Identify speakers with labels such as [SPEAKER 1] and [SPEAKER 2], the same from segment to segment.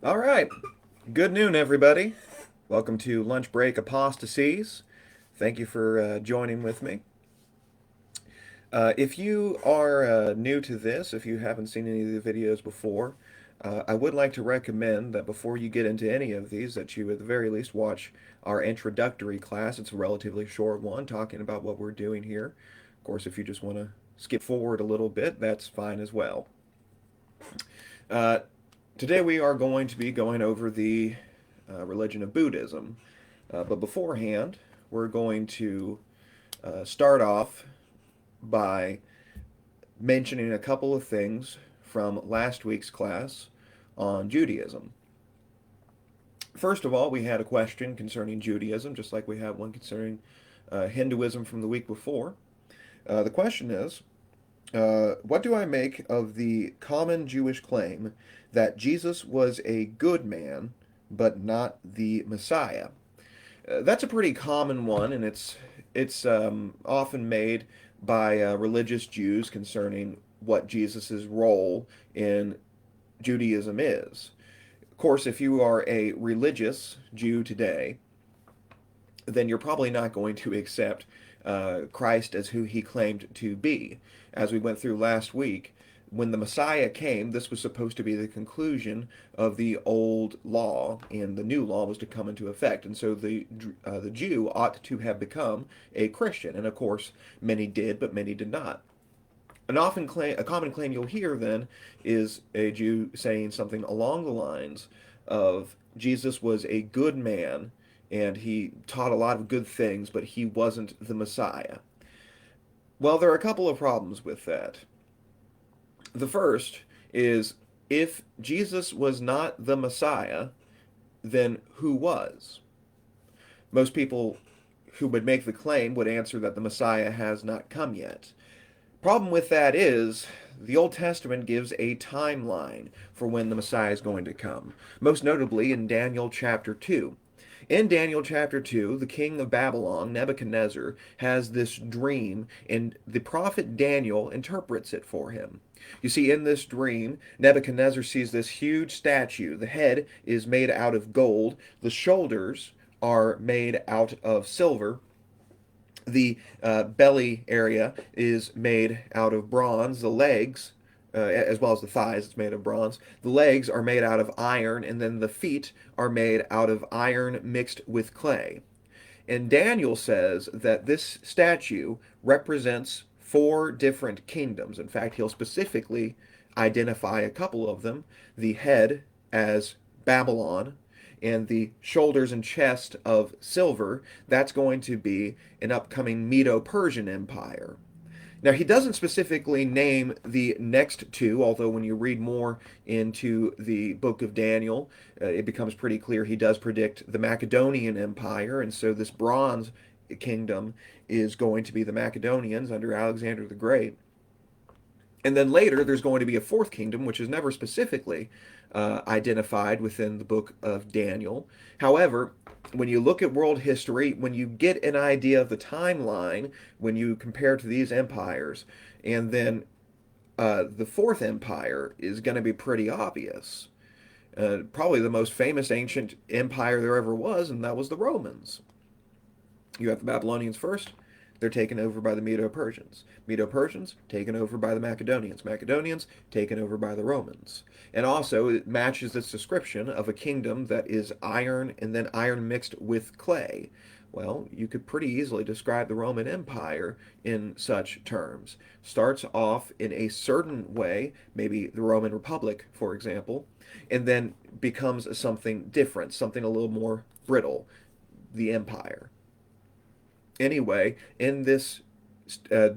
[SPEAKER 1] All right. Good noon, everybody. Welcome to Lunch Break Apostasies. Thank you for joining with me. If you are new to this, if you haven't seen any of the videos before, I would like to recommend that before you get into any of these, that you at the very least watch our introductory class. It's a relatively short one, talking about what we're doing here. Of course, if you just want to skip forward a little bit, that's fine as well. Uh, Today we are going to be going over the religion of Buddhism. But beforehand, we're going to start off by mentioning a couple of things from last week's class on Judaism. First of all, we had a question concerning Judaism, just like we had one concerning Hinduism from the week before. The question is, what do I make of the common Jewish claim that Jesus was a good man, but not the Messiah? That's a pretty common one, and it's often made by religious Jews concerning what Jesus' role in Judaism is. Of course, if you are a religious Jew today, then you're probably not going to accept Christ as who he claimed to be. As we went through last week, when the Messiah came, this was supposed to be the conclusion of the old law, and the new law was to come into effect. And so the Jew ought to have become a Christian, and of course, many did, but many did not. A common claim you'll hear then is a Jew saying something along the lines of Jesus was a good man and he taught a lot of good things, but he wasn't the Messiah. Well, there are a couple of problems with that. The first is if Jesus was not the Messiah, then who was? Most people who would make the claim would answer that the Messiah has not come yet. Problem with that is the Old Testament gives a timeline for when the Messiah is going to come, most notably in Daniel chapter 2. In Daniel chapter 2, the king of Babylon, Nebuchadnezzar, has this dream, and the prophet Daniel interprets it for him. You see, in this dream, Nebuchadnezzar sees this huge statue. The head is made out of gold, the shoulders are made out of silver, the belly area is made out of bronze. The legs, as well as the thighs, it's made of bronze. The legs are made out of iron, and then the feet are made out of iron mixed with clay. And Daniel says that this statue represents four different kingdoms. In fact, he'll specifically identify a couple of them: the head as Babylon, and the shoulders and chest of silver, that's going to be an upcoming Medo-Persian Empire. Now, he doesn't specifically name the next two, although when you read more into the book of Daniel, it becomes pretty clear he does predict the Macedonian Empire, and so this bronze kingdom is going to be the Macedonians under Alexander the Great. And then later, there's going to be a fourth kingdom, which is never specifically identified within the book of Daniel. However, when you look at world history, when you get an idea of the timeline, when you compare to these empires, and then the fourth empire is going to be pretty obvious. Probably the most famous ancient empire there ever was, and that was the Romans. You have the Babylonians first. They're taken over by the Medo-Persians. Medo-Persians taken over by the Macedonians. Macedonians taken over by the Romans. And also, it matches this description of a kingdom that is iron and then iron mixed with clay. Well, you could pretty easily describe the Roman Empire in such terms. Starts off in a certain way, maybe the Roman Republic, for example, and then becomes something different, something a little more brittle, the empire. Anyway, in this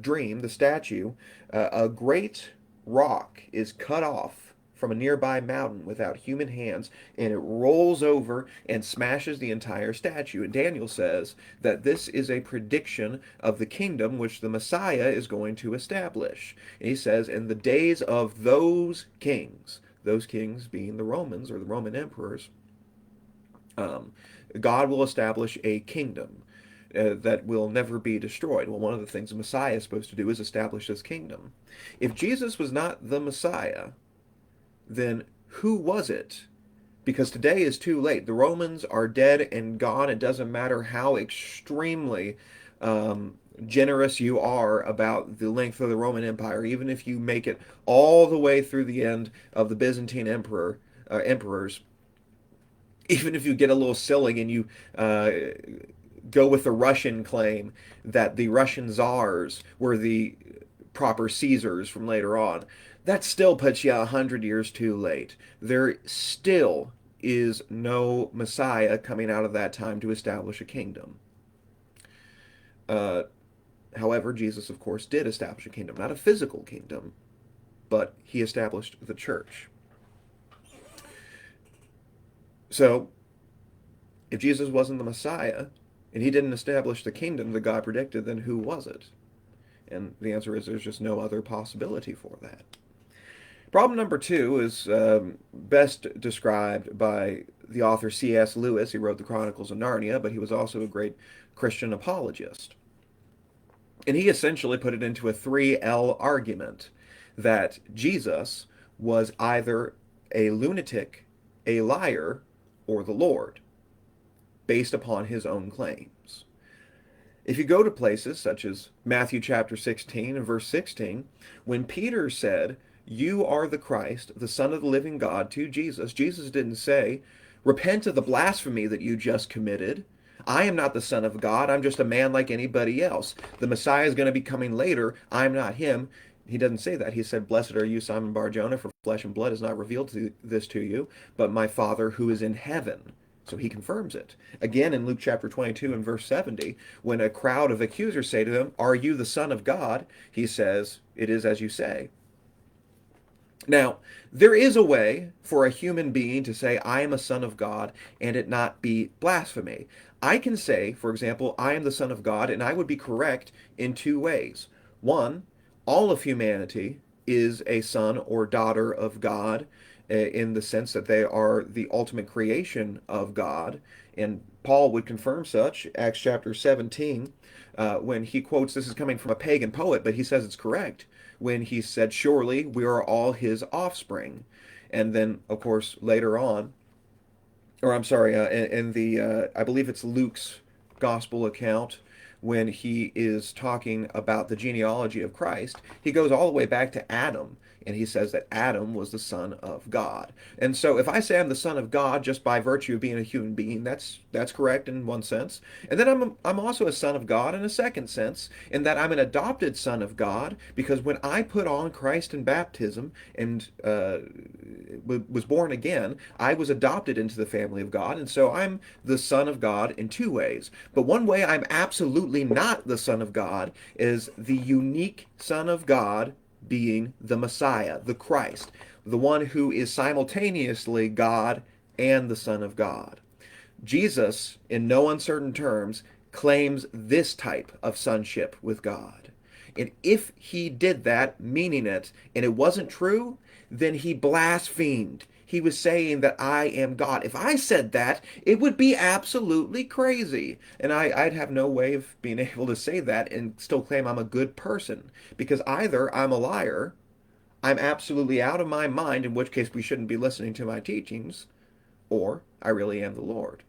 [SPEAKER 1] dream, the statue, a great rock is cut off from a nearby mountain without human hands, and it rolls over and smashes the entire statue. And Daniel says that this is a prediction of the kingdom which the Messiah is going to establish. And he says, in the days of those kings being the Romans or the Roman emperors, God will establish a kingdom that will never be destroyed. Well, one of the things the Messiah is supposed to do is establish this kingdom. If Jesus was not the Messiah, then who was it? because today is too late. The Romans are dead and gone. It doesn't matter how extremely um, generous you are about the length of the Roman Empire, even if you make it all the way through the end of the Byzantine emperors, even if you get a little silly and you uh, go with the Russian claim that the Russian czars were the proper Caesars from later on, that still puts you 100 years too late. There still is no Messiah coming out of that time to establish a kingdom. Uh, However, Jesus, of course, did establish a kingdom, not a physical kingdom, but he established the church. So, if Jesus wasn't the Messiah and he didn't establish the kingdom that God predicted, then who was it? And the answer is there's just no other possibility for that. Problem number two is best described by the author C.S. Lewis. He wrote the Chronicles of Narnia, but he was also a great Christian apologist. And he essentially put it into a 3L argument that Jesus was either a lunatic, a liar, or the Lord, based upon his own claims. If you go to places such as Matthew chapter 16 and verse 16, when Peter said, "You are the Christ, the Son of the living God," to Jesus, Jesus didn't say, "Repent of the blasphemy that you just committed. I am not the Son of God. I'm just a man like anybody else. The Messiah is going to be coming later. I'm not him." He doesn't say that. He said, "Blessed are you, Simon Bar-Jonah, for flesh and blood has not revealed this to you, but my Father who is in heaven." So he confirms it. Again, in Luke chapter 22 and verse 70, when a crowd of accusers say to him, "Are you the Son of God?" he says, "It is as you say." Now, there is a way for a human being to say, "I am a son of God," and it not be blasphemy. I can say, for example, "I am the Son of God," and I would be correct in two ways. One, all of humanity is a son or daughter of God, in the sense that they are the ultimate creation of God. And Paul would confirm such, Acts chapter 17, when he quotes, this is coming from a pagan poet, but he says it's correct, when he said, "Surely we are all his offspring." And then, of course, later on, or I'm sorry, in the, I believe it's Luke's gospel account, when he is talking about the genealogy of Christ, he goes all the way back to Adam, and he says that Adam was the son of God. And so if I say I'm the son of God just by virtue of being a human being, that's correct in one sense. And then I'm also a son of God in a second sense, in that I'm an adopted son of God, because when I put on Christ in baptism and was born again, I was adopted into the family of God, and so I'm the son of God in two ways. But one way I'm absolutely not the son of God is the unique son of God being the Messiah, the Christ, the one who is simultaneously God and the Son of God. Jesus, in no uncertain terms, claims this type of sonship with God. And if he did that, meaning it, and it wasn't true, then he blasphemed. He was saying that I am God. If I said that, it would be absolutely crazy. And I'd have no way of being able to say that and still claim I'm a good person. Because either I'm a liar, I'm absolutely out of my mind, in which case we shouldn't be listening to my teachings, or I really am the Lord.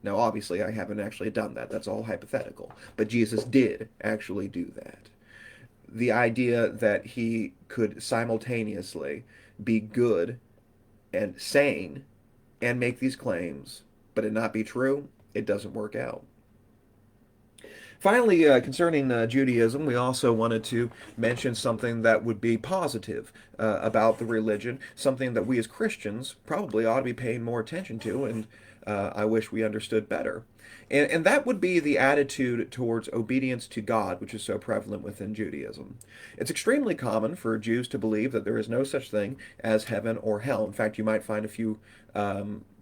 [SPEAKER 1] Now, obviously, I haven't actually done that. That's all hypothetical. But Jesus did actually do that. The idea that he could simultaneously be good and sane and make these claims, but it not be true, it doesn't work out. Finally, concerning Judaism, we also wanted to mention something that would be positive about the religion, something that we as Christians probably ought to be paying more attention to, and I wish we understood better. And that would be the attitude towards obedience to God, which is so prevalent within Judaism. It's extremely common for Jews to believe that there is no such thing as heaven or hell. In fact, you might find a few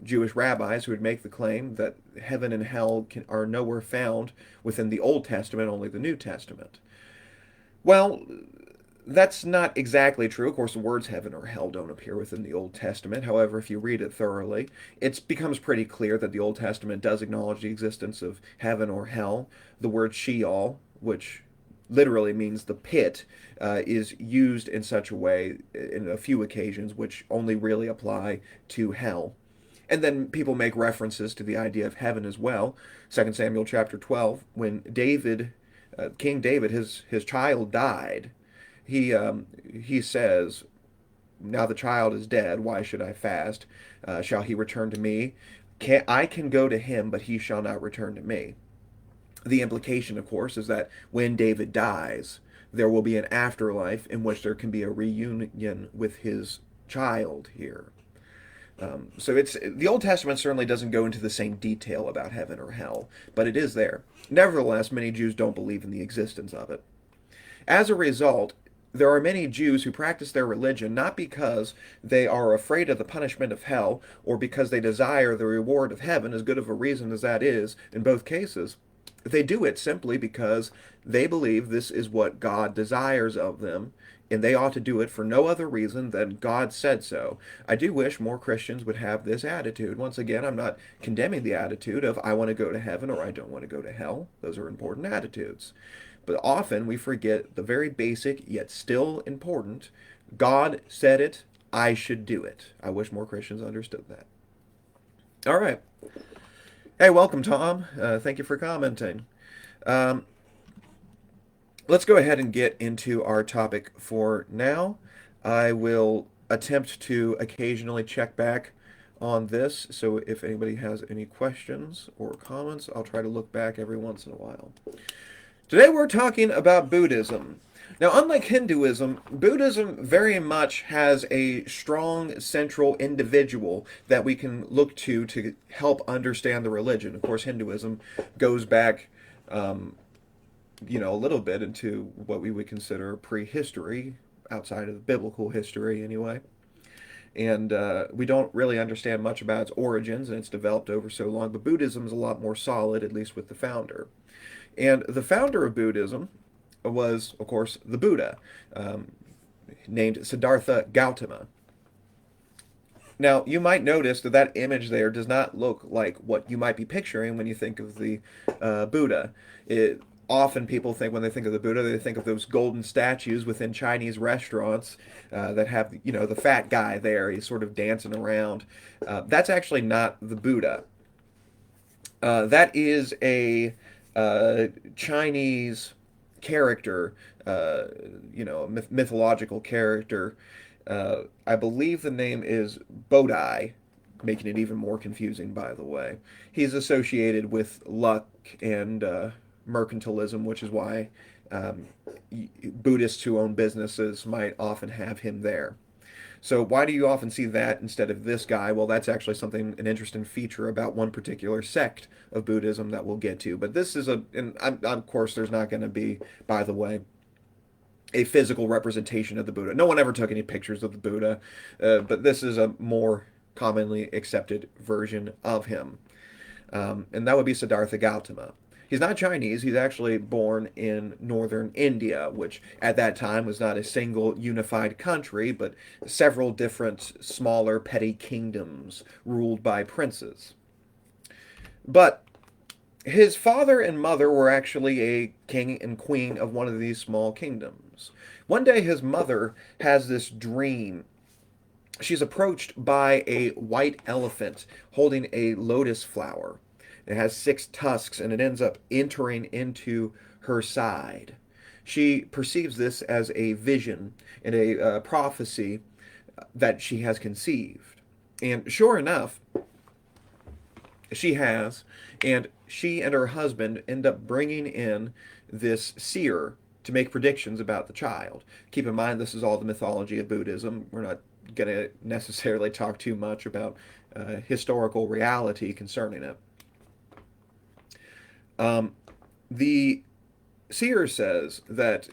[SPEAKER 1] Jewish rabbis who would make the claim that heaven and hell are nowhere found within the Old Testament, only the New Testament. Well, that's not exactly true. Of course, the words heaven or hell don't appear within the Old Testament. However, if you read it thoroughly, it becomes pretty clear that the Old Testament does acknowledge the existence of heaven or hell. The word Sheol, which literally means the pit, is used in such a way in a few occasions which only really apply to hell. And then people make references to the idea of heaven as well. 2 Samuel chapter 12, when King David, his child died, he says, "Now the child is dead. Why should I fast? Shall he return to me? I can go to him, but he shall not return to me." The implication, of course, is that when David dies, there will be an afterlife in which there can be a reunion with his child here. So it's the Old Testament certainly doesn't go into the same detail about heaven or hell, but it is there. Nevertheless, many Jews don't believe in the existence of it. As a result, there are many Jews who practice their religion not because they are afraid of the punishment of hell or because they desire the reward of heaven, as good of a reason as that is in both cases. They do it simply because they believe this is what God desires of them, and they ought to do it for no other reason than God said so. I do wish more Christians would have this attitude. Once again, I'm not condemning the attitude of I want to go to heaven or I don't want to go to hell. Those are important attitudes. But often we forget the very basic, yet still important, God said it, I should do it. I wish more Christians understood that. All right. Hey, welcome, Tom. Thank you for commenting. Um, let's go ahead and get into our topic for now. I will attempt to occasionally check back on this, so if anybody has any questions or comments, I'll try to look back every once in a while. Today we're talking about Buddhism. Now, unlike Hinduism, Buddhism very much has a strong central individual that we can look to help understand the religion. Of course, Hinduism goes back, a little bit into what we would consider prehistory, outside of biblical history anyway. And we don't really understand much about its origins, and it's developed over so long. But Buddhism is a lot more solid, at least with the founder. And the founder of Buddhism was, of course, the Buddha, named Siddhartha Gautama. Now, you might notice that that image there does not look like what you might be picturing when you think of the Buddha. Often people think, when they think of the Buddha, they think of those golden statues within Chinese restaurants that have, the fat guy there. He's sort of dancing around. That's actually not the Buddha. That is a Chinese character, mythological character. I believe the name is Bodai, making it even more confusing, by the way. He's associated with luck and mercantilism, which is why Buddhists who own businesses might often have him there. So why do you often see that instead of this guy? Well, that's actually an interesting feature about one particular sect of Buddhism that we'll get to. But this is and of course, there's not going to be, by the way, a physical representation of the Buddha. No one ever took any pictures of the Buddha, but this is a more commonly accepted version of him. And that would be Siddhartha Gautama. He's not Chinese. He's actually born in northern India, which at that time was not a single unified country, but several different smaller petty kingdoms ruled by princes. But his father and mother were actually a king and queen of one of these small kingdoms. One day his mother has this dream. She's approached by a white elephant holding a lotus flower. It has 6 tusks, and it ends up entering into her side. She perceives this as a vision and a prophecy that she has conceived. And sure enough, she has, and she and her husband end up bringing in this seer to make predictions about the child. Keep in mind, this is all the mythology of Buddhism. We're not going to necessarily talk too much about historical reality concerning it. The seer says that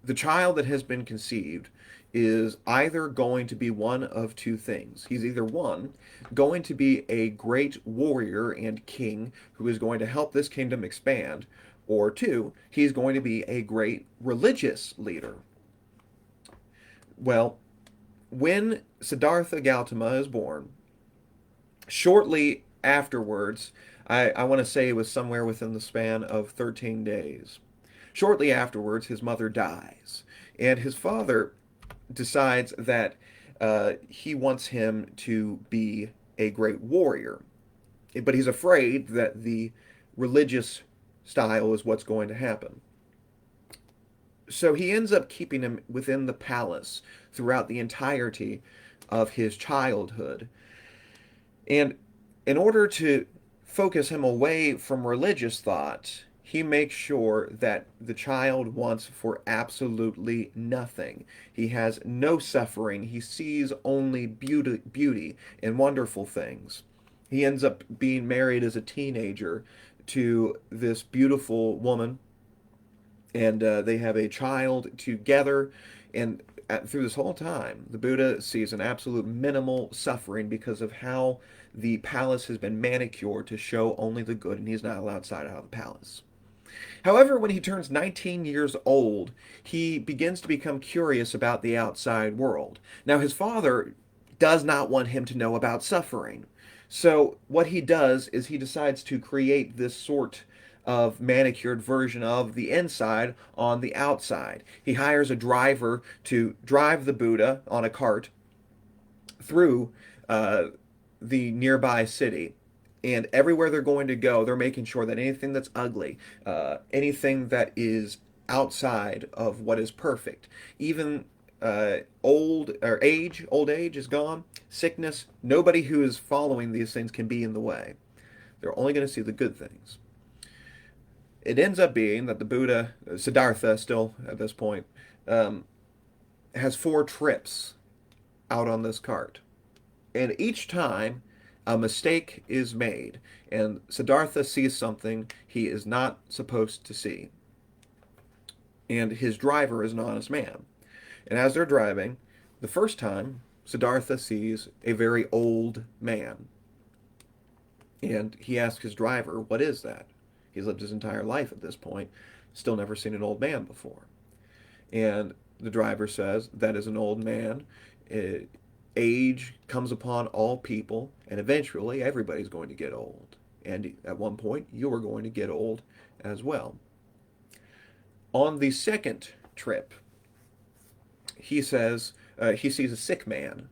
[SPEAKER 1] the child that has been conceived is either going to be one of two things. He's either, one, going to be a great warrior and king who is going to help this kingdom expand, or 2, he's going to be a great religious leader. Well, when Siddhartha Gautama is born, shortly afterwards, I want to say it was somewhere within the span of 13 days. Shortly afterwards, his mother dies, and his father decides that he wants him to be a great warrior. But he's afraid that the religious style is what's going to happen. So he ends up keeping him within the palace throughout the entirety of his childhood. And in order to focus him away from religious thought, he makes sure that the child wants for absolutely nothing. He has no suffering. He sees only beauty and wonderful things. He ends up being married as a teenager to this beautiful woman, and they have a child together. And through this whole time, the Buddha sees an absolute minimal suffering because of how the palace has been manicured to show only the good, and he's not allowed outside out of the palace. However, when he turns 19 years old, he begins to become curious about the outside world. Now, his father does not want him to know about suffering. So, what he does is he decides to create this sort of manicured version of the inside on the outside. He hires a driver to drive the Buddha on a cart through uh, the nearby city. And everywhere they're going to go, they're making sure that anything that's ugly, anything that is outside of what is perfect, even old age is gone, sickness, nobody who is following these things can be in the way. They're only going to see the good things. It ends up being that the Buddha, Siddhartha, still at this point, um, has 4 trips out on this cart. And each time a mistake is made, and Siddhartha sees something he is not supposed to see. And his driver is an honest man. And as they're driving, the first time, Siddhartha sees a very old man. And he asks his driver, "What is that?" He's lived his entire life at this point, still never seen an old man before. And the driver says, "That is an old man. Age comes upon all people, and eventually everybody's going to get old. And at one point, you are going to get old as well." On the second trip, he says he sees a sick man.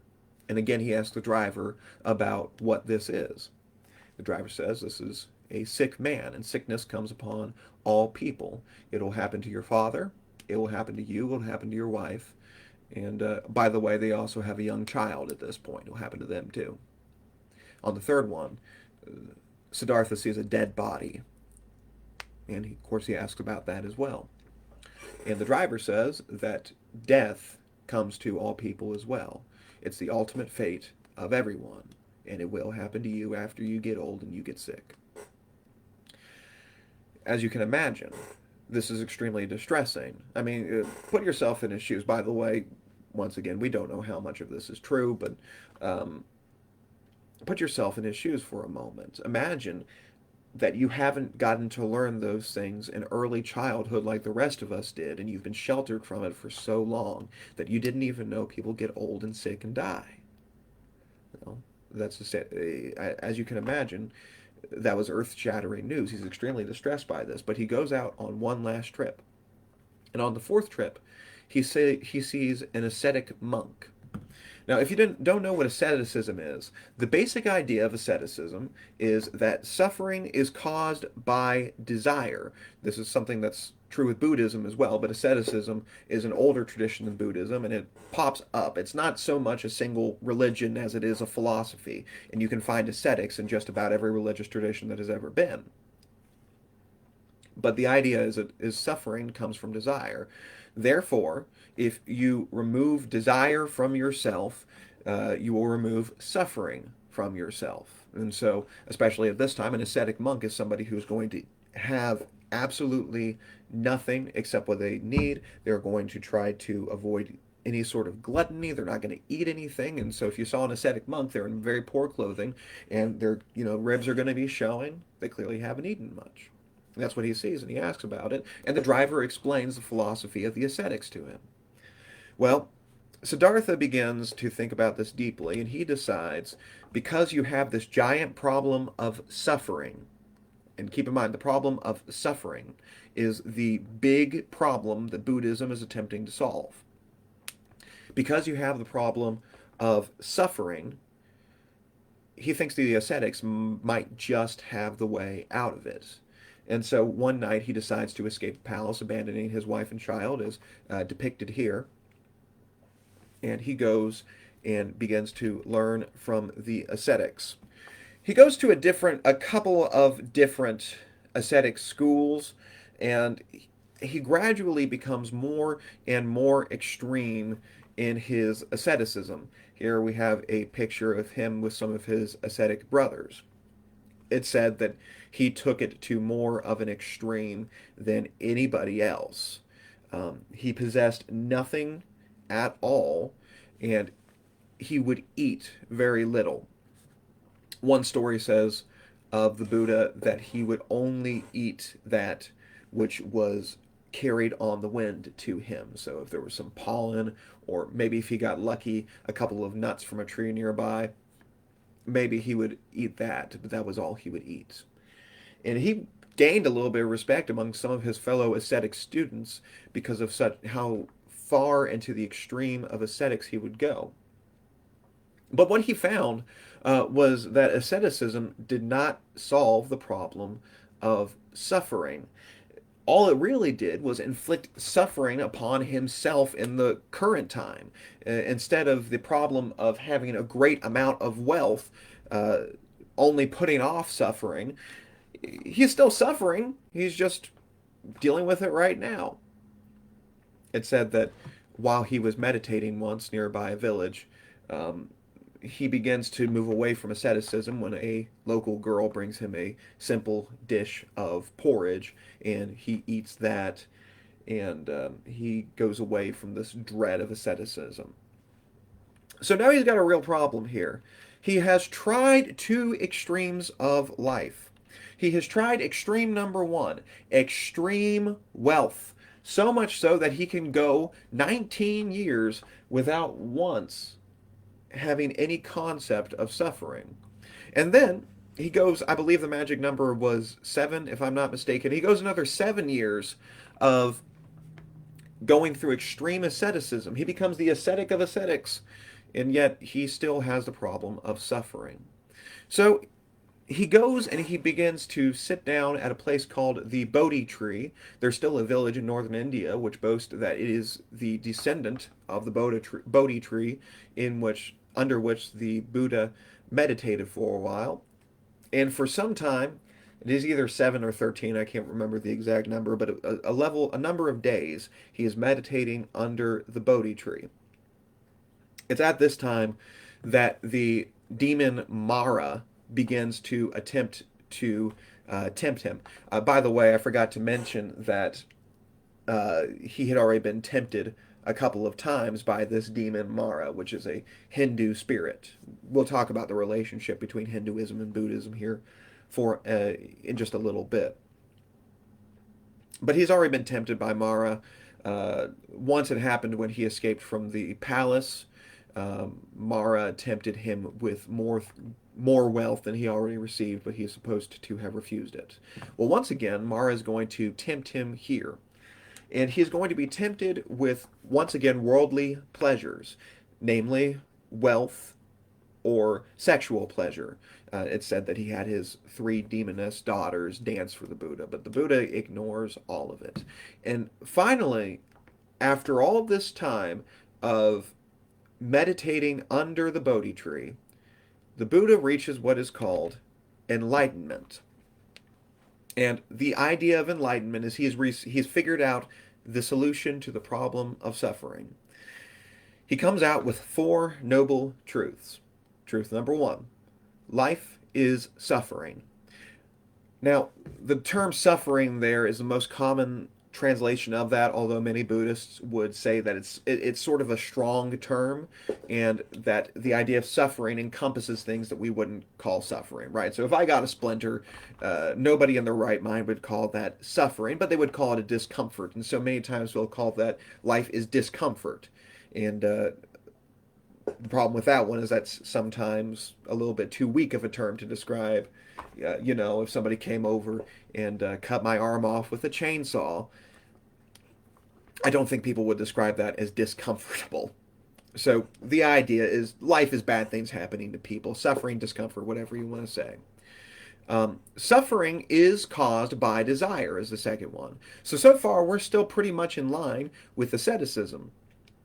[SPEAKER 1] And again, he asks the driver about what this is. The driver says, "This is a sick man, and sickness comes upon all people. It will happen to your father, it will happen to you, it will happen to your wife. And by the way, they also have a young child at this point. It will happen to them too." On the third one, Siddhartha sees a dead body. And of course, he asks about that as well. And the driver says that death comes to all people as well. It's the ultimate fate of everyone. And it will happen to you after you get old and you get sick. As you can imagine, this is extremely distressing. I mean, put yourself in his shoes. By the way, once again, we don't know how much of this is true, but put yourself in his shoes for a moment. Imagine that you haven't gotten to learn those things in early childhood like the rest of us did, and you've been sheltered from it for so long that you didn't even know people get old and sick and die. You know, that's as you can imagine, that was earth-shattering news. He's extremely distressed by this, but he goes out on one last trip. And on the fourth trip, he sees an ascetic monk. Now, if you don't know what asceticism is, the basic idea of asceticism is that suffering is caused by desire. This is something that's true with Buddhism as well, but asceticism is an older tradition than Buddhism, and it pops up. It's not so much a single religion as it is a philosophy, and you can find ascetics in just about every religious tradition that has ever been. But the idea is suffering comes from desire. Therefore, if you remove desire from yourself, you will remove suffering from yourself. And so, especially at this time, an ascetic monk is somebody who's going to have absolutely nothing except what they need. They're going to try to avoid any sort of gluttony. They're not going to eat anything. And so if you saw an ascetic monk, they're in very poor clothing and their, ribs are going to be showing. They clearly haven't eaten much. And that's what he sees, and he asks about it. And the driver explains the philosophy of the ascetics to him. Well, Siddhartha begins to think about this deeply, and he decides, because you have this giant problem of suffering, and keep in mind, the problem of suffering is the big problem that Buddhism is attempting to solve. Because you have the problem of suffering, he thinks the ascetics might just have the way out of it. And so one night he decides to escape the palace, abandoning his wife and child, as depicted here. And he goes and begins to learn from the ascetics. He goes to a couple of different ascetic schools, and he gradually becomes more and more extreme in his asceticism. Here we have a picture of him with some of his ascetic brothers. It's said that he took it to more of an extreme than anybody else. He possessed nothing at all, and he would eat very little. One story says of the Buddha that he would only eat that which was carried on the wind to him. So if there was some pollen, or maybe if he got lucky, a couple of nuts from a tree nearby, maybe he would eat that, but that was all he would eat. And he gained a little bit of respect among some of his fellow ascetic students because of such how far into the extreme of ascetics he would go. But what he found was that asceticism did not solve the problem of suffering. All it really did was inflict suffering upon himself in the current time. Instead of the problem of having a great amount of wealth, only putting off suffering, he's still suffering. He's just dealing with it right now. It said that while he was meditating once nearby a village, he begins to move away from asceticism when a local girl brings him a simple dish of porridge, and he eats that, and he goes away from this dread of asceticism. So now he's got a real problem here. He has tried two extremes of life. He has tried extreme number one, extreme wealth, so much so that he can go 19 years without once having any concept of suffering. And then he goes, I believe the magic number was 7, if I'm not mistaken. He goes another 7 years of going through extreme asceticism. He becomes the ascetic of ascetics, and yet he still has the problem of suffering. So he goes and he begins to sit down at a place called the Bodhi tree. There's still a village in northern India which boasts that it is the descendant of the Bodhi tree under which the Buddha meditated for a while. And for some time, it is either 7 or 13, I can't remember the exact number, but a number of days, he is meditating under the Bodhi tree. It's at this time that the demon Mara begins to attempt to tempt him. By the way, I forgot to mention that he had already been tempted a couple of times by this demon Mara, which is a Hindu spirit. We'll talk about the relationship between Hinduism and Buddhism here in just a little bit. But he's already been tempted by Mara. Once it happened when he escaped from the palace. Mara tempted him with more wealth than he already received, but he is supposed to have refused it. Well, once again, Mara is going to tempt him here. And he is going to be tempted with, once again, worldly pleasures, namely wealth or sexual pleasure. It's said that he had his 3 demoness daughters dance for the Buddha, but the Buddha ignores all of it. And finally, after all this time of meditating under the Bodhi tree, the Buddha reaches what is called enlightenment. And the idea of enlightenment is he's figured out the solution to the problem of suffering. He comes out with 4 noble truths. Truth number 1, life is suffering. Now, the term suffering there is the most common translation of that, although many Buddhists would say that it's sort of a strong term, and that the idea of suffering encompasses things that we wouldn't call suffering, right? So if I got a splinter, nobody in their right mind would call that suffering, but they would call it a discomfort, and so many times we'll call that life is discomfort. And the problem with that one is that's sometimes a little bit too weak of a term to describe, if somebody came over and cut my arm off with a chainsaw, I don't think people would describe that as discomfortable. So the idea is life is bad things happening to people, suffering, discomfort, whatever you want to say. Suffering is caused by desire, is the second one. So far, we're still pretty much in line with asceticism.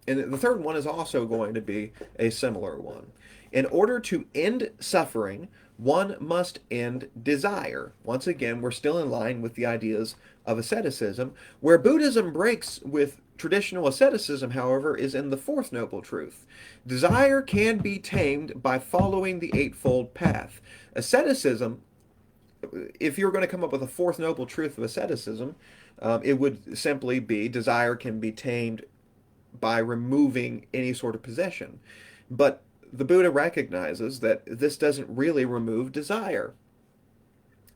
[SPEAKER 1] And the third one is also going to be a similar one. In order to end suffering, one must end desire. Once again, we're still in line with the ideas of asceticism. Where Buddhism breaks with traditional asceticism, however, is in the fourth noble truth. Desire can be tamed by following the Eightfold Path. Asceticism, if you're going to come up with a fourth noble truth of asceticism, it would simply be desire can be tamed by removing any sort of possession. But the Buddha recognizes that this doesn't really remove desire.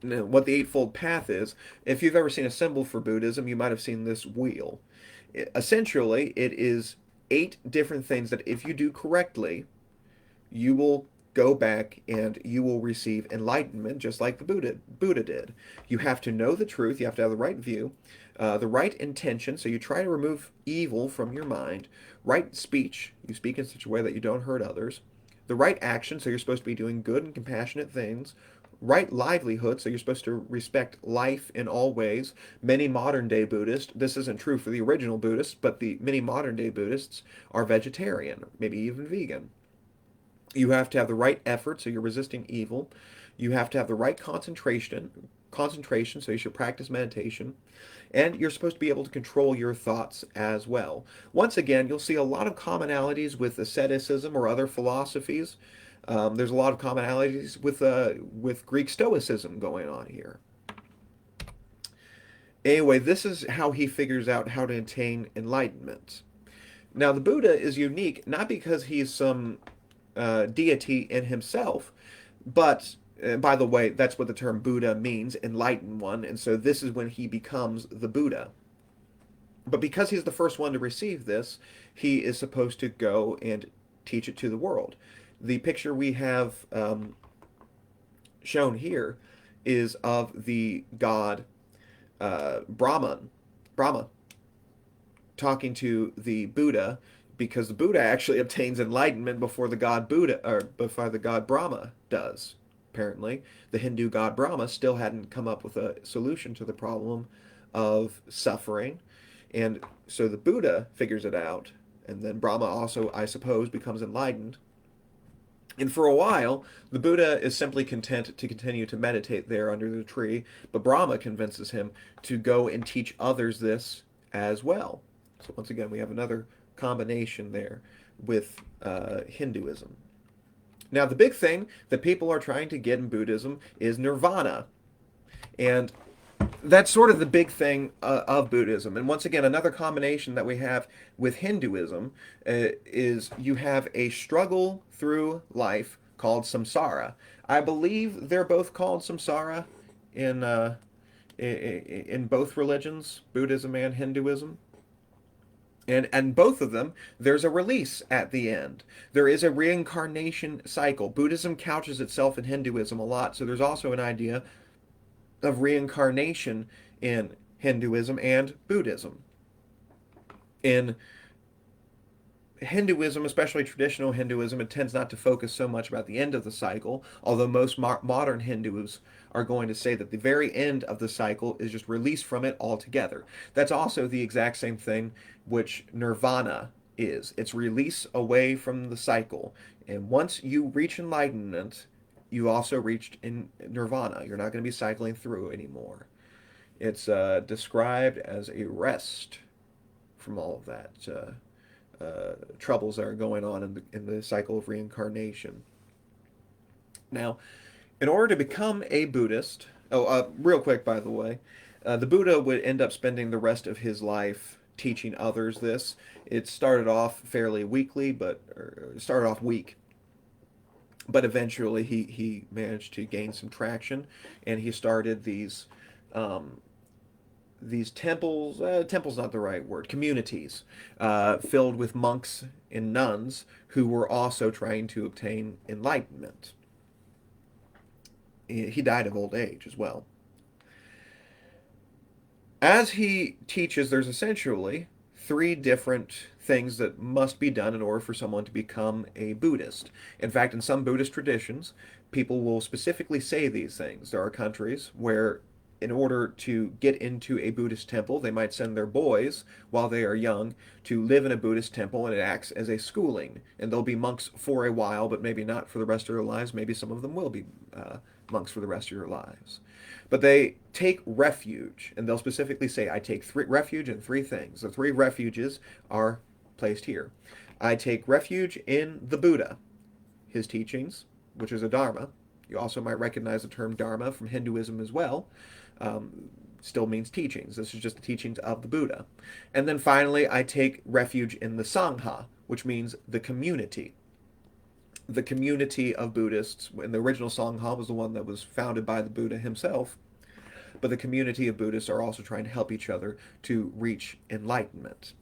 [SPEAKER 1] Now, what the Eightfold Path is, if you've ever seen a symbol for Buddhism, you might have seen this wheel. Essentially, it is eight different things that if you do correctly, you will go back and you will receive enlightenment just like the Buddha did. You have to know the truth, you have to have the right view, the right intention, so you try to remove evil from your mind, right speech, you speak in such a way that you don't hurt others, the right action, so you're supposed to be doing good and compassionate things, right livelihood, so you're supposed to respect life in all ways. Many modern day Buddhists, this isn't true for the original Buddhists, but the many modern day Buddhists are vegetarian, maybe even vegan. You have to have the right effort, so you're resisting evil. You have to have the right concentration, so you should practice meditation. And you're supposed to be able to control your thoughts as well. Once again, you'll see a lot of commonalities with asceticism or other philosophies. There's a lot of commonalities with Greek Stoicism going on here. Anyway, this is how he figures out how to attain enlightenment. Now, the Buddha is unique not because he's some deity in himself, but by the way, that's what the term Buddha means, enlightened one, and so this is when he becomes the Buddha. But because he's the first one to receive this, he is supposed to go and teach it to the world. The picture we have shown here is of the god Brahma, talking to the Buddha, because the Buddha actually obtains enlightenment before the god Buddha or before the god Brahma does. Apparently, the Hindu god Brahma still hadn't come up with a solution to the problem of suffering, and so the Buddha figures it out, and then Brahma also, I suppose, becomes enlightened. And for a while, the Buddha is simply content to continue to meditate there under the tree, but Brahma convinces him to go and teach others this as well. So once again, we have another combination there with Hinduism. Now, the big thing that people are trying to get in Buddhism is nirvana. And that's sort of the big thing of Buddhism. And once again, another combination that we have with Hinduism is you have a struggle through life called samsara. I believe they're both called samsara in in both religions, Buddhism and Hinduism. And both of them, there's a release at the end. There is a reincarnation cycle. Buddhism couches itself in Hinduism a lot, so there's also an idea of reincarnation in Hinduism and Buddhism. In Hinduism, especially traditional Hinduism, it tends not to focus so much about the end of the cycle, although most modern Hindus are going to say that the very end of the cycle is just release from it altogether. That's also the exact same thing which nirvana is. It's release away from the cycle. And once you reach enlightenment, you also reached in nirvana. You're not going to be cycling through anymore. It's described as a rest from all of that troubles that are going on in the cycle of reincarnation. Now, in order to become a Buddhist, real quick, by the way, the Buddha would end up spending the rest of his life teaching others this. It started off fairly weakly, but started off weak, but eventually he managed to gain some traction, and he started these temples, temple's not the right word, communities, filled with monks and nuns who were also trying to obtain enlightenment. He died of old age as well. As he teaches, there's essentially three different things that must be done in order for someone to become a Buddhist. In fact, in some Buddhist traditions, people will specifically say these things. There are countries where, in order to get into a Buddhist temple, they might send their boys while they are young to live in a Buddhist temple, and it acts as a schooling. And they'll be monks for a while, but maybe not for the rest of their lives. Maybe some of them will be monks for the rest of their lives. But they take refuge, and they'll specifically say, I take refuge in three things. The three refuges are placed here. I take refuge in the Buddha, his teachings, which is a Dharma. You also might recognize the term Dharma from Hinduism as well. Still means teachings. This is just the teachings of the Buddha. And then finally, I take refuge in the Sangha, which means the community. The community of Buddhists, and the original Sangha was the one that was founded by the Buddha himself, but the community of Buddhists are also trying to help each other to reach enlightenment.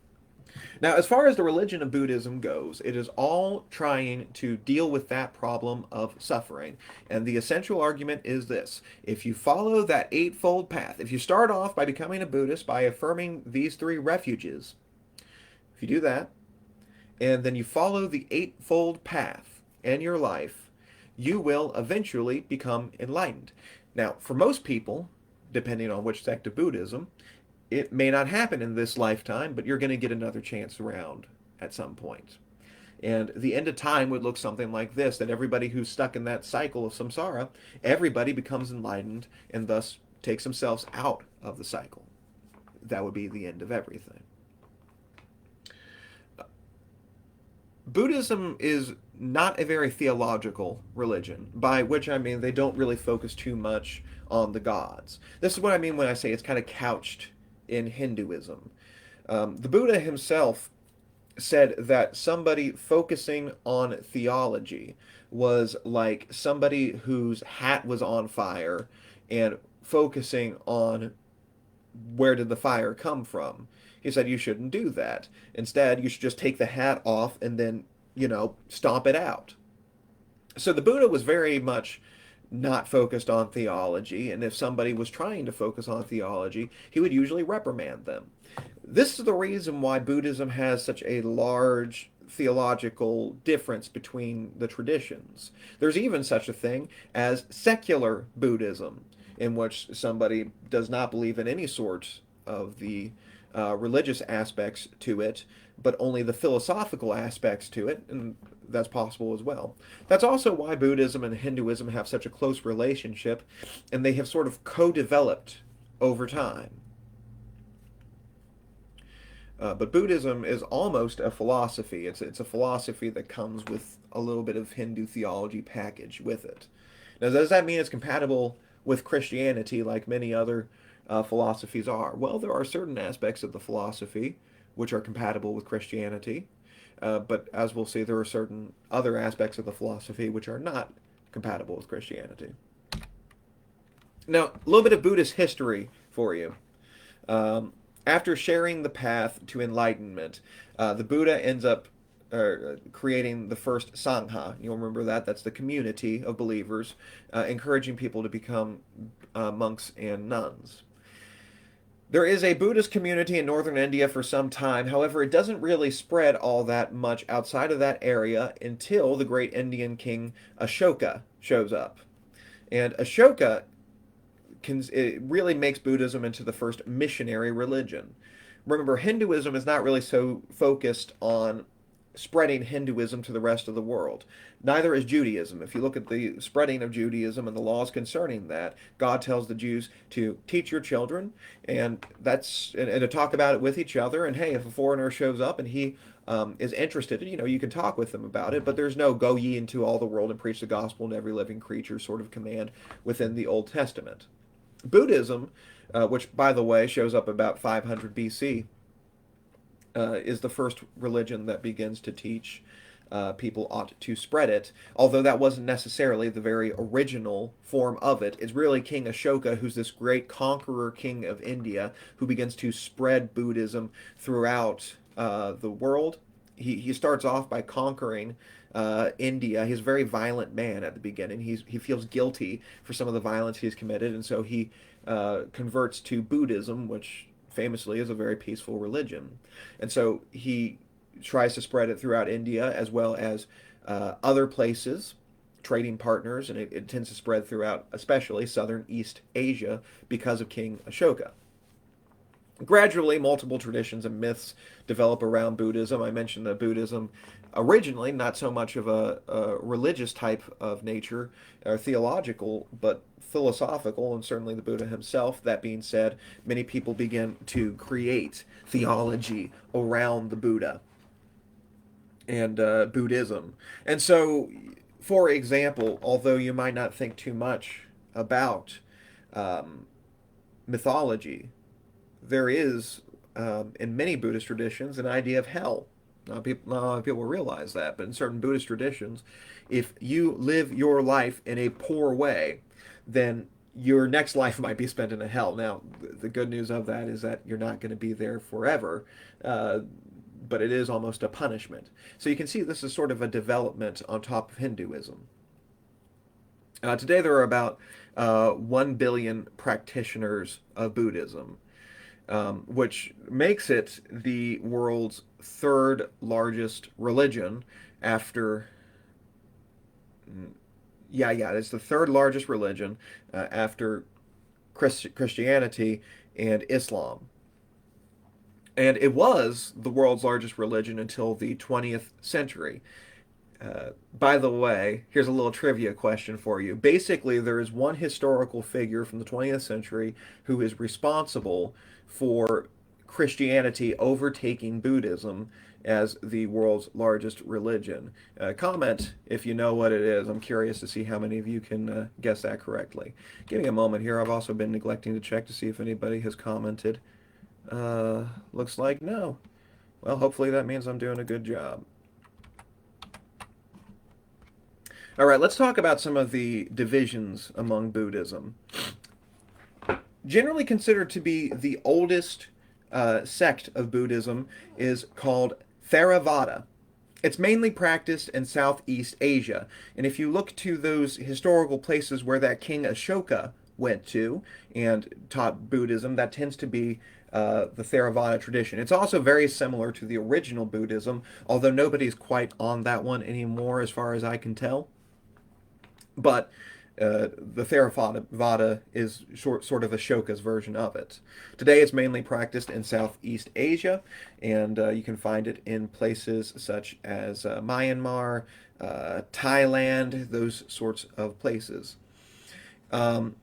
[SPEAKER 1] Now, as far as the religion of Buddhism goes, it is all trying to deal with that problem of suffering. And the essential argument is this: if you follow that eightfold path, if you start off by becoming a Buddhist by affirming these three refuges, if you do that, and then you follow the eightfold path in your life, you will eventually become enlightened. Now, for most people, depending on which sect of Buddhism, it may not happen in this lifetime, but you're going to get another chance around at some point. And the end of time would look something like this, that everybody who's stuck in that cycle of samsara, everybody becomes enlightened and thus takes themselves out of the cycle. That would be the end of everything. Buddhism is not a very theological religion, by which I mean they don't really focus too much on the gods. This is what I mean when I say it's kind of couched in Hinduism. The Buddha himself said that somebody focusing on theology was like somebody whose hat was on fire and focusing on where did the fire come from. He said you shouldn't do that. Instead, you should just take the hat off and then, stomp it out. So the Buddha was very much not focused on theology, and if somebody was trying to focus on theology, he would usually reprimand them. This is the reason why Buddhism has such a large theological difference between the traditions. There's even such a thing as secular Buddhism, in which somebody does not believe in any sort of the religious aspects to it, but only the philosophical aspects to it, and that's possible as well. That's also why Buddhism and Hinduism have such a close relationship, and they have sort of co-developed over time. But Buddhism is almost a philosophy. It's a philosophy that comes with a little bit of Hindu theology package with it. Now, does that mean it's compatible with Christianity like many other philosophies are? Well, there are certain aspects of the philosophy which are compatible with Christianity, but as we'll see, there are certain other aspects of the philosophy which are not compatible with Christianity. Now, a little bit of Buddhist history for you. After sharing the path to enlightenment, the Buddha ends up creating the first Sangha. You'll remember that. That's the community of believers, encouraging people to become monks and nuns. There is a Buddhist community in northern India for some time. However, it doesn't really spread all that much outside of that area until the great Indian king Ashoka shows up. And Ashoka it really makes Buddhism into the first missionary religion. Remember, Hinduism is not really so focused on spreading Hinduism to the rest of the world. Neither is Judaism. If you look at the spreading of Judaism and the laws concerning that, God tells the Jews to teach your children and to talk about it with each other. And hey, if a foreigner shows up and he is interested, you can talk with them about it. But there's no go ye into all the world and preach the gospel to every living creature sort of command within the Old Testament. Buddhism, which by the way shows up about 500 BC, is the first religion that begins to teach people ought to spread it, although that wasn't necessarily the very original form of it. It's really King Ashoka, who's this great conqueror king of India, who begins to spread Buddhism throughout the world. He starts off by conquering India. He's a very violent man at the beginning. He feels guilty for some of the violence he's committed, and so he converts to Buddhism, which famously is a very peaceful religion. And so he tries to spread it throughout India as well as other places, trading partners, and it tends to spread throughout, especially southern East Asia, because of King Ashoka. Gradually, multiple traditions and myths develop around Buddhism. I mentioned that Buddhism originally not so much of a religious type of nature or theological, but philosophical, and certainly the Buddha himself. That being said, many people begin to create theology around the Buddha and Buddhism. And so, for example, although you might not think too much about um, mythology, there is, in many Buddhist traditions, an idea of hell. Not a lot of people realize that, but in certain Buddhist traditions, if you live your life in a poor way, then your next life might be spent in a hell. Now, the good news of that is that you're not going to be there forever, uh, but it is almost a punishment. So you can see this is sort of a development on top of Hinduism. Today, there are about 1 billion practitioners of Buddhism, which makes it the world's third largest religion after, yeah, it's the third largest religion after Christianity and Islam. And it was the world's largest religion until the 20th century. By the way, here's a little trivia question for you. Basically, there is one historical figure from the 20th century who is responsible for Christianity overtaking Buddhism as the world's largest religion. Comment if you know what it is. I'm curious to see how many of you can guess that correctly. Give me a moment here. I've also been neglecting to check to see if anybody has commented. Looks like no. Well, hopefully that means I'm doing a good job. All right, let's talk about some of the divisions among Buddhism. Generally considered to be the oldest sect of Buddhism is called Theravada. It's mainly practiced in Southeast Asia. And if you look to those historical places where that King Ashoka went to and taught Buddhism, that tends to be the Theravada tradition. It's also very similar to the original Buddhism, although nobody's quite on that one anymore as far as I can tell. But the Theravada is sort of Ashoka's version of it. Today it's mainly practiced in Southeast Asia, and you can find it in places such as Myanmar, Thailand, those sorts of places. It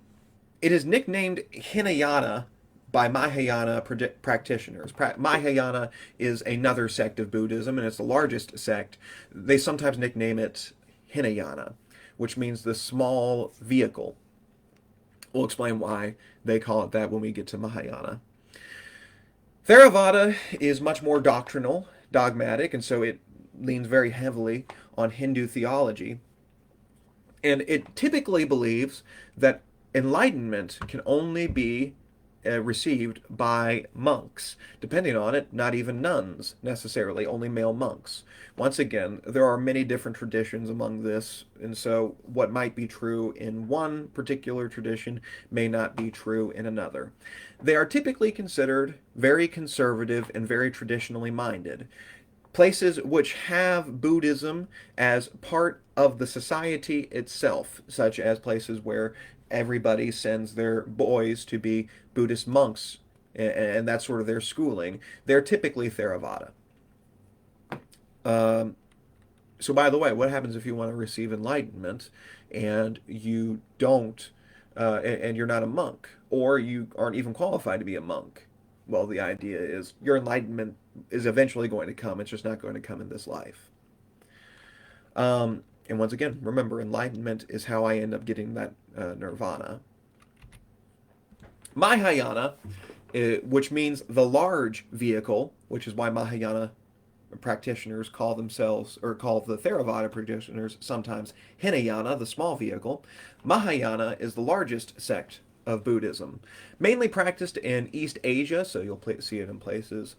[SPEAKER 1] is nicknamed Hinayana by Mahayana practitioners. Mahayana is another sect of Buddhism, and it's the largest sect. They sometimes nickname it Hinayana, which means the small vehicle. We'll explain why they call it that when we get to Mahayana. Theravada is much more doctrinal, dogmatic, and so it leans very heavily on Hindu theology. And it typically believes that enlightenment can only be received by monks. Depending on it, not even nuns necessarily, only male monks. Once again, there are many different traditions among this, and so what might be true in one particular tradition may not be true in another. They are typically considered very conservative and very traditionally minded. Places which have Buddhism as part of the society itself, such as places where everybody sends their boys to be Buddhist monks, and that's sort of their schooling, they're typically Theravada. Um, so, by the way, what happens if you want to receive enlightenment and you don't, and you're not a monk, or you aren't even qualified to be a monk? Well, the idea is your enlightenment is eventually going to come. It's just not going to come in this life. And once again, remember, enlightenment is how I end up getting that nirvana. Mahayana, which means the large vehicle, which is why Mahayana practitioners call themselves, or call the Theravada practitioners sometimes Hinayana, the small vehicle. Mahayana is the largest sect of Buddhism, mainly practiced in East Asia, so you'll see it in places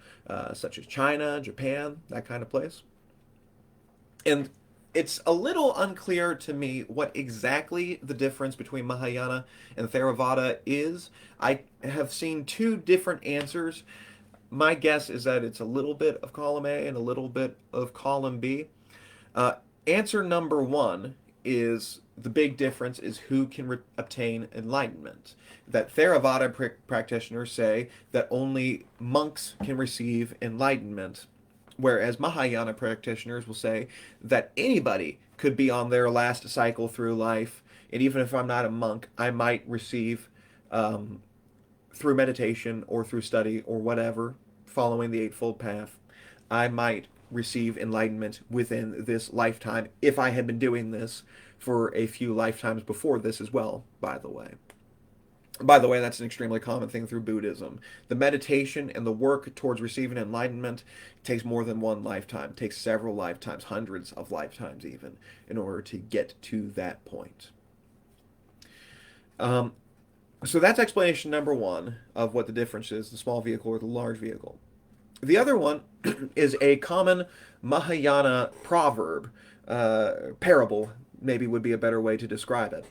[SPEAKER 1] such as China, Japan, that kind of place. And It's a little unclear to me what exactly the difference between Mahayana and Theravada is. I have seen two different answers. My guess is that it's a little bit of column A and a little bit of column B. Uh, Answer number one is the big difference is who can obtain enlightenment. That Theravada practitioners say that only monks can receive enlightenment, whereas Mahayana practitioners will say that anybody could be on their last cycle through life, and even if I'm not a monk, I might receive um, through meditation or through study or whatever, following the Eightfold Path, I might receive enlightenment within this lifetime if I had been doing this for a few lifetimes before this as well, by the way. By the way, that's an extremely common thing through Buddhism. The meditation and the work towards receiving enlightenment takes more than one lifetime, it takes several lifetimes, hundreds of lifetimes even, in order to get to that point. Um, so that's explanation number one of what the difference is, the small vehicle or the large vehicle. The other one is a common Mahayana proverb, parable, maybe would be a better way to describe it.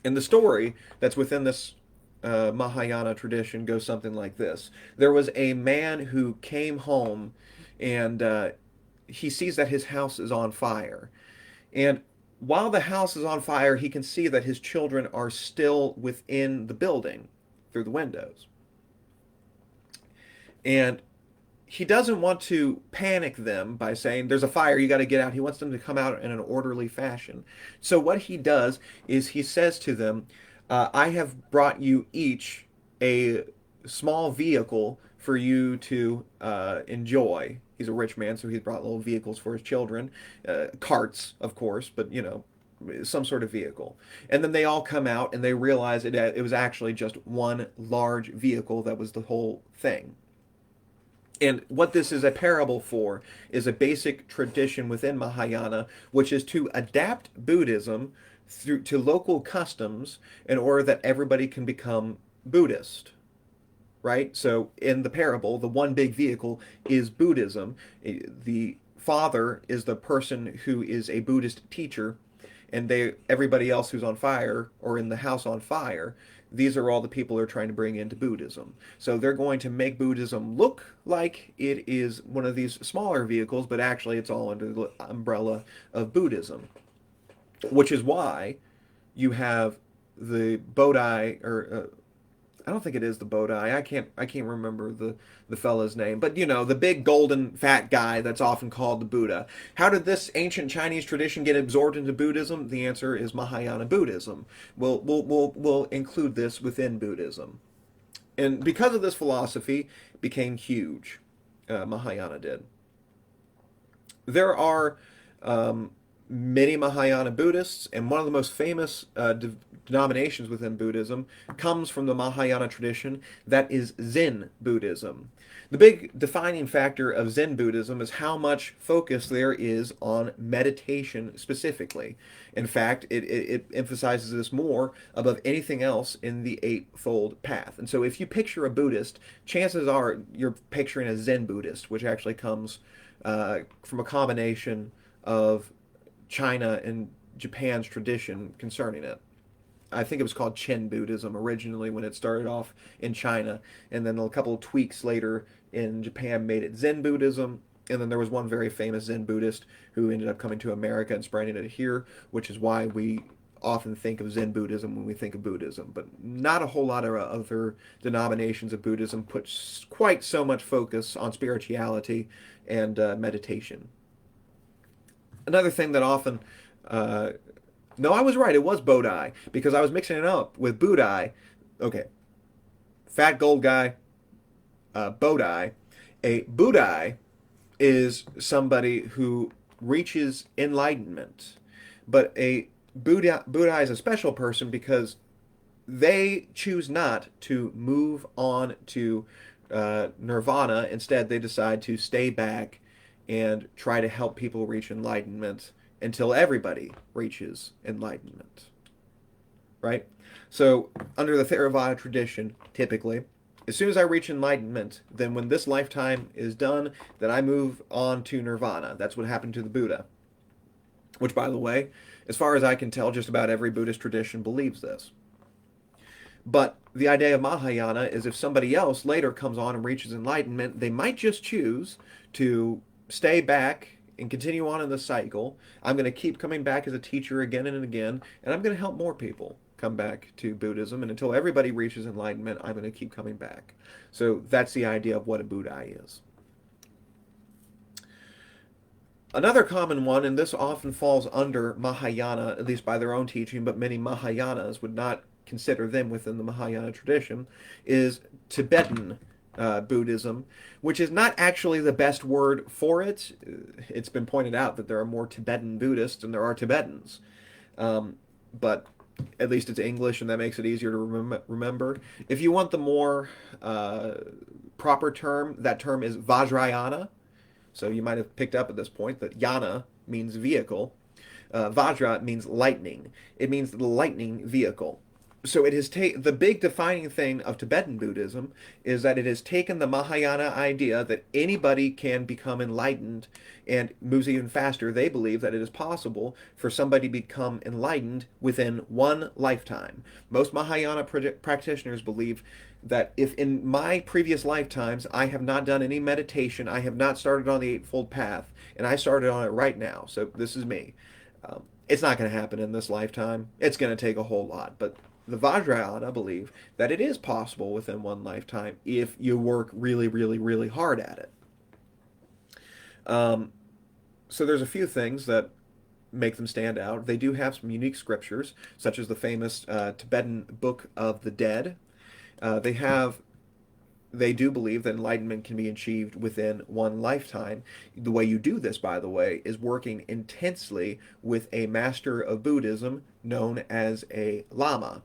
[SPEAKER 1] And the story that's within this Mahayana tradition goes something like this. There was a man who came home and he sees that his house is on fire. And while the house is on fire, he can see that his children are still within the building through the windows. And he doesn't want to panic them by saying, there's a fire, you got to get out. He wants them to come out in an orderly fashion. So what he does is he says to them, I have brought you each a small vehicle for you to enjoy. He's a rich man, so he's brought little vehicles for his children, carts, of course, but some sort of vehicle. And then they all come out and they realize it was actually just one large vehicle that was the whole thing. And what this is a parable for is a basic tradition within Mahayana, which is to adapt Buddhism through to local customs in order that everybody can become Buddhist. Right? So in the parable, the one big vehicle is Buddhism. The father is the person who is a Buddhist teacher, and everybody else who's on fire or in the house on fire, these are all the people they're trying to bring into Buddhism. So they're going to make Buddhism look like it is one of these smaller vehicles, but actually it's all under the umbrella of Buddhism, which is why you have the Bodhi, or I don't think it is the Bodhi. I can't remember the fella's name, but the big golden fat guy that's often called the Buddha. How did this ancient Chinese tradition get absorbed into Buddhism? The answer is Mahayana Buddhism. We'll include this within Buddhism, and because of this philosophy, became huge. Mahayana did. There are many Mahayana Buddhists, and one of the most famous denominations within Buddhism comes from the Mahayana tradition, that is Zen Buddhism. The big defining factor of Zen Buddhism is how much focus there is on meditation specifically. In fact, it emphasizes this more above anything else in the Eightfold Path. And so if you picture a Buddhist, chances are you're picturing a Zen Buddhist, which actually comes from a combination of China and Japan's tradition concerning it. I think it was called Chen Buddhism originally when it started off in China, and then a couple of tweaks later in Japan made it Zen Buddhism, and then there was one very famous Zen Buddhist who ended up coming to America and spreading it here, which is why we often think of Zen Buddhism when we think of Buddhism, but not a whole lot of other denominations of Buddhism put quite so much focus on spirituality and meditation. Another thing that often no, I was right. It was Bodhi because I was mixing it up with Budai. Okay, fat gold guy, Bodhi. A Budai is somebody who reaches enlightenment, but a Budai is a special person because they choose not to move on to nirvana. Instead, they decide to stay back and try to help people reach enlightenment until everybody reaches enlightenment. Right? So, under the Theravada tradition, typically, as soon as I reach enlightenment, then when this lifetime is done, then I move on to nirvana. That's what happened to the Buddha. which, by the way, as far as I can tell, just about every Buddhist tradition believes this. But the idea of Mahayana is if somebody else later comes on and reaches enlightenment, they might just choose to stay back and continue on in the cycle. I'm going to keep coming back as a teacher again and again, and I'm going to help more people come back to Buddhism. And until everybody reaches enlightenment, I'm going to keep coming back. So that's the idea of what a Buddhai is. Another common one, and this often falls under Mahayana, at least by their own teaching, but many Mahayanas would not consider them within the Mahayana tradition, is Tibetan Buddhism, which is not actually the best word for it. It's been pointed out that there are more Tibetan Buddhists than there are Tibetans. But at least it's English, and that makes it easier to remember. If you want the more proper term, that term is Vajrayana. So you might have picked up at this point that yana means vehicle. Vajra means lightning. It means the lightning vehicle. So it has the big defining thing of Tibetan Buddhism is that it has taken the Mahayana idea that anybody can become enlightened and moves even faster. They believe that it is possible for somebody to become enlightened within one lifetime. Most Mahayana practitioners believe that if in my previous lifetimes I have not done any meditation, I have not started on the Eightfold Path, and I started on it right now, so this is me. It's not going to happen in this lifetime. It's going to take a whole lot, but the Vajrayana believe that it is possible within one lifetime if you work really, really, really hard at it. So there's a few things that make them stand out. They do have some unique scriptures, such as the famous Tibetan Book of the Dead. They do believe that enlightenment can be achieved within one lifetime. The way you do this, by the way, is working intensely with a master of Buddhism known as a Lama.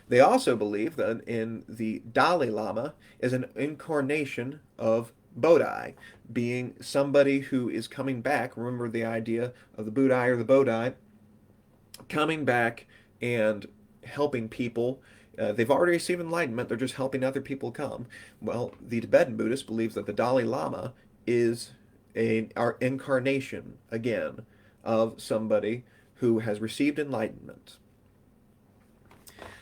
[SPEAKER 1] They also believe that in the Dalai Lama is an incarnation of Bodhi, being somebody who is coming back. Remember the idea of the Buddhi or the Bodhi, coming back and helping people. They've already received enlightenment, they're just helping other people come. Well, the Tibetan Buddhist believes that the Dalai Lama is our incarnation, again, of somebody who has received enlightenment.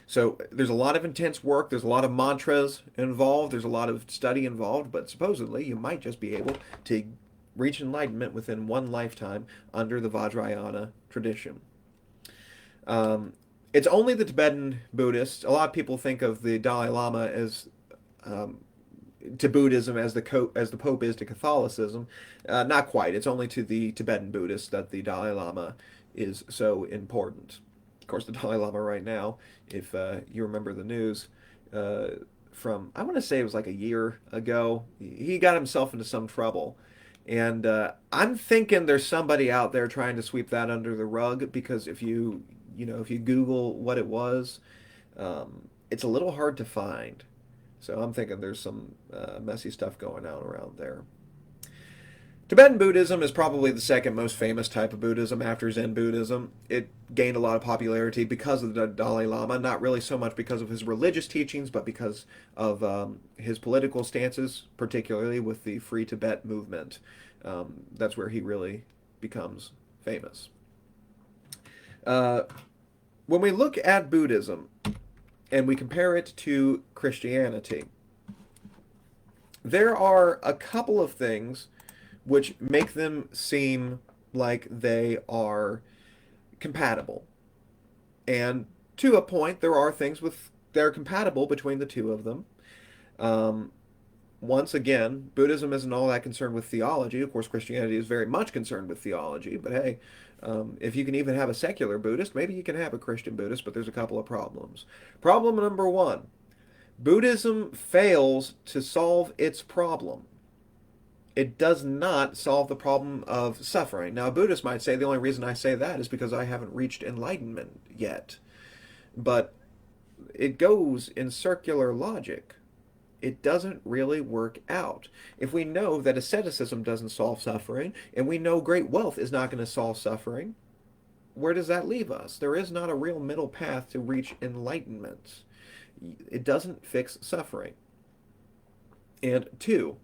[SPEAKER 1] So there's a lot of intense work, there's a lot of mantras involved, there's a lot of study involved, but supposedly you might just be able to reach enlightenment within one lifetime under the Vajrayana tradition. It's only the Tibetan Buddhists. A lot of people think of the Dalai Lama as to Buddhism as the Pope is to Catholicism. Not quite. It's only to the Tibetan Buddhists that the Dalai Lama is so important. Of course, the Dalai Lama right now, if you remember the news from, I want to say it was like a year ago, he got himself into some trouble. And I'm thinking there's somebody out there trying to sweep that under the rug, because if you Google what it was, it's a little hard to find. So I'm thinking there's some messy stuff going on around there. Tibetan Buddhism is probably the second most famous type of Buddhism after Zen Buddhism. It gained a lot of popularity because of the Dalai Lama, not really so much because of his religious teachings, but because of his political stances, particularly with the Free Tibet movement. That's where he really becomes famous. When we look at Buddhism and we compare it to Christianity, there are a couple of things which make them seem like they are compatible. And to a point, there are things that are compatible between the two of them. Once again, Buddhism isn't all that concerned with theology. Of course, Christianity is very much concerned with theology, but hey, if you can even have a secular Buddhist, maybe you can have a Christian Buddhist, but there's a couple of problems. Problem number one, Buddhism fails to solve its problem. It does not solve the problem of suffering. Now, a Buddhist might say the only reason I say that is because I haven't reached enlightenment yet. But it goes in circular logic. It doesn't really work out. If we know that asceticism doesn't solve suffering, and we know great wealth is not going to solve suffering, where does that leave us? There is not a real middle path to reach enlightenment. It doesn't fix suffering. And two,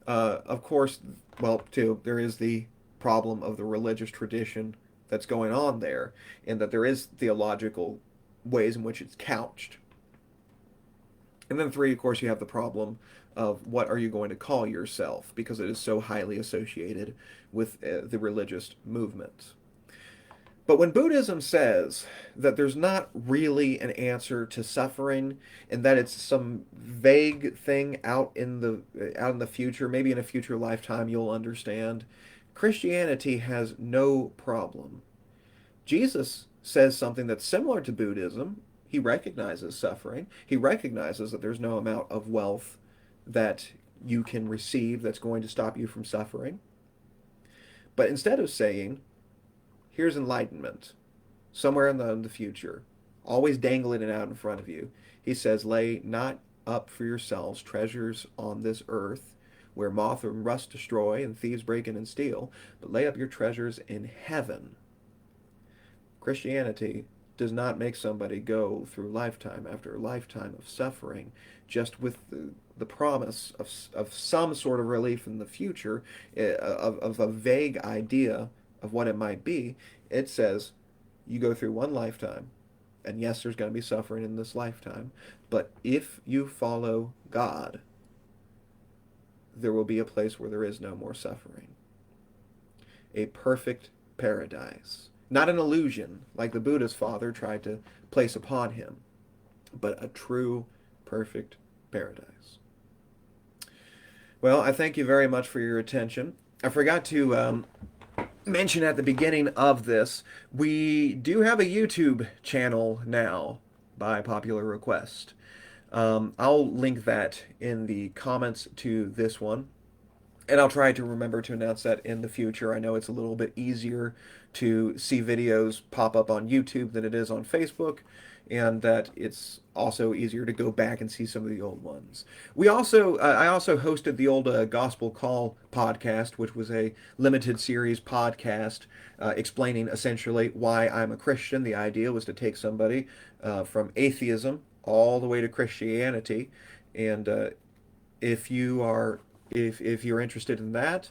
[SPEAKER 1] of course, there is the problem of the religious tradition that's going on there, and that there is theological ways in which it's couched. And then three, of course, you have the problem of what are you going to call yourself, because it is so highly associated with the religious movement. But when Buddhism says that there's not really an answer to suffering, and that it's some vague thing out in the future, maybe in a future lifetime you'll understand, Christianity has no problem. Jesus says something that's similar to Buddhism. He recognizes suffering. He recognizes that there's no amount of wealth that you can receive that's going to stop you from suffering. But instead of saying, here's enlightenment, somewhere in the future, always dangling it out in front of you, he says, lay not up for yourselves treasures on this earth, where moth and rust destroy and thieves break in and steal, but lay up your treasures in heaven. Christianity does not make somebody go through lifetime after lifetime of suffering just with the promise of some sort of relief in the future, of a vague idea of what it might be. It says you go through one lifetime, and yes, there's going to be suffering in this lifetime, but if you follow God, there will be a place where there is no more suffering. A perfect paradise. Not an illusion like the Buddha's father tried to place upon him, but a true, perfect paradise. Well, I thank you very much for your attention. I forgot to mention at the beginning of this, we do have a YouTube channel now by popular request. I'll link that in the comments to this one. And I'll try to remember to announce that in the future. I know it's a little bit easier to see videos pop up on YouTube than it is on Facebook, and that it's also easier to go back and see some of the old ones. I also hosted the old Gospel Call podcast, which was a limited series podcast explaining essentially why I'm a Christian. The idea was to take somebody from atheism all the way to Christianity, and if you are if you're interested in that,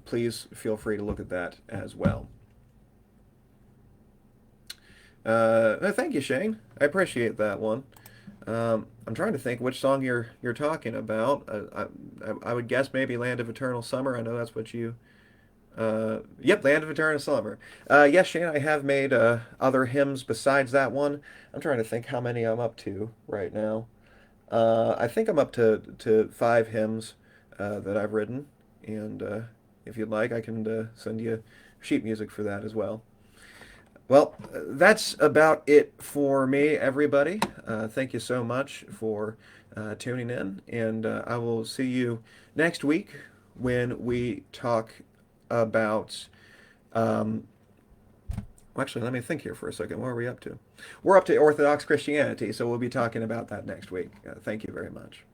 [SPEAKER 1] please feel free to look at that as well. Thank you, Shane. I appreciate that one. I'm trying to think which song you're talking about. I would guess maybe "Land of Eternal Summer." I know that's what you. Yep, "Land of Eternal Summer." Yes, Shane, I have made other hymns besides that one. I'm trying to think how many I'm up to right now. I think I'm up to 5 hymns that I've written, and if you'd like, I can send you sheet music for that as well. Well, that's about it for me, everybody. Thank you so much for tuning in, and I will see you next week when we talk about. Well, actually, let me think here for a second. What are we up to? We're up to Orthodox Christianity, so we'll be talking about that next week. Thank you very much.